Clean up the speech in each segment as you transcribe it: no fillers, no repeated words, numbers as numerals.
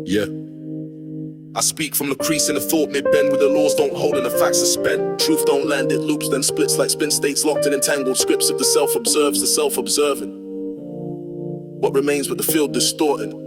Yeah. I speak from the crease in the thought mid-bend where the laws don't hold and the facts suspend. Truth don't land, it loops then splits like spin states locked in entangled scripts of the self-observes, the self-observing. What remains but the field distorting?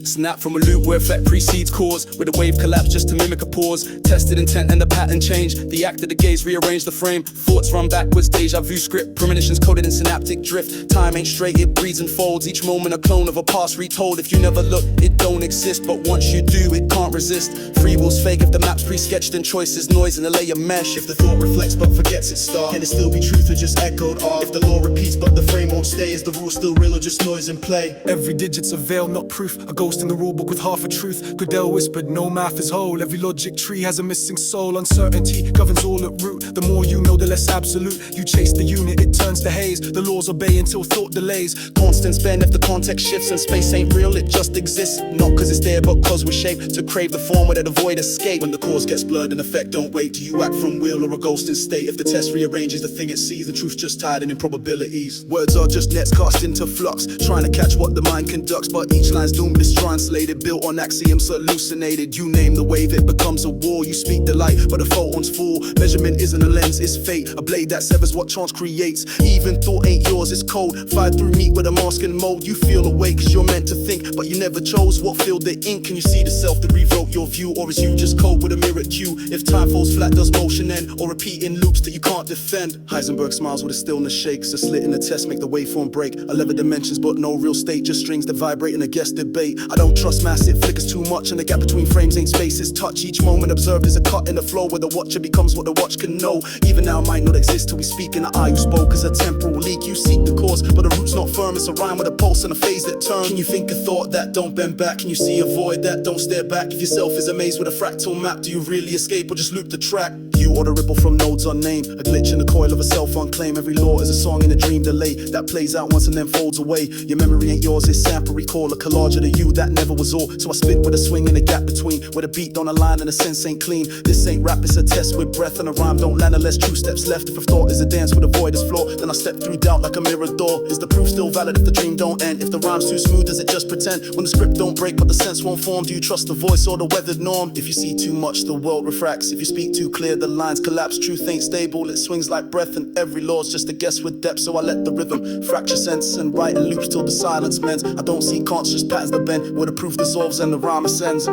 Snap from a loop where effect precedes cause, where the wave collapsed just to mimic a pause. Tested intent and the pattern change. The act of the gaze rearrange the frame. Thoughts run backwards, deja vu script. Premonitions coded in synaptic drift. Time ain't straight, it breeds and folds. Each moment a clone of a past retold. If you never look, it don't exist. But once you do, it can't resist. Free will's fake if the map's pre-sketched and choices noise in a layer mesh. If the thought reflects but forgets its start, can it still be truth or just echoed art? If the law repeats but the frame won't stay, is the rule still real or just noise in play? Every digit's a veil, not proof. A ghost in the rulebook with half a truth. Goodell whispered, no math is whole. Every logic tree has a missing soul. Uncertainty governs all at root. The more you know, the less absolute. You chase the unit, it turns to haze. The laws obey until thought delays. Constants bend if the context shifts and space ain't real, it just exists. Not cause it's there but cause we're shaped to crave the form where the void escape. When the cause gets blurred and effect don't wait, do you act from will or a ghost in state? If the test rearranges the thing it sees, the truth's just tied in improbabilities. Words are just nets cast into flux, trying to catch what the mind conducts, but each line's doomed is translated, built on axioms hallucinated. You name the wave, it becomes a war. You speak the light, but the photon's full. Measurement isn't a lens, it's fate. A blade that severs what chance creates. Even thought ain't yours, it's cold. Fire through meat with a mask and mold. You feel awake cause you're meant to think, but you never chose what filled the ink. Can you see the self that rewrote your view, or is you just code with a mirror cue? If time falls flat, does motion end, or repeating loops that you can't defend? Heisenberg smiles with a stillness shakes. A slit in the test make the waveform break. 11 dimensions but no real state, just strings that vibrate in a guest debate. I don't trust mass, it flickers too much, and the gap between frames ain't space, it's touch. Each moment observed is a cut in the flow where the watcher becomes what the watch can know. Even now might not exist till we speak, in the eye who spoke as a temporal leak. You seek the cause, but the root's not firm, it's a rhyme with a pulse and a phase that turns. Can you think a thought that don't bend back? Can you see a void that don't stare back? If yourself is a maze with a fractal map, do you really escape or just loop the track? You or the ripple from nodes unnamed, a glitch in the coil of a self unclaimed. Every law is a song in a dream delay that plays out once and then folds away. Your memory ain't yours, it's sample recall, a collage of the you that never was all. So I spit with a swing in the gap between, where the beat don't align and the sense ain't clean. This ain't rap, it's a test with breath, and a rhyme don't land unless true steps left. If a thought is a dance with a void is flaw, then I step through doubt like a mirror door. Is the proof still valid if the dream don't end? If the rhyme's too smooth, does it just pretend? When the script don't break but the sense won't form, do you trust the voice or the weathered norm? If you see too much, the world refracts. If you speak too clear, the lines collapse. Truth ain't stable, it swings like breath, and every law's just a guess with depth. So I let the rhythm fracture sense and write in loops till the silence mends. I don't see conscious patterns that bend, where the proof dissolves and the rhyme ascends.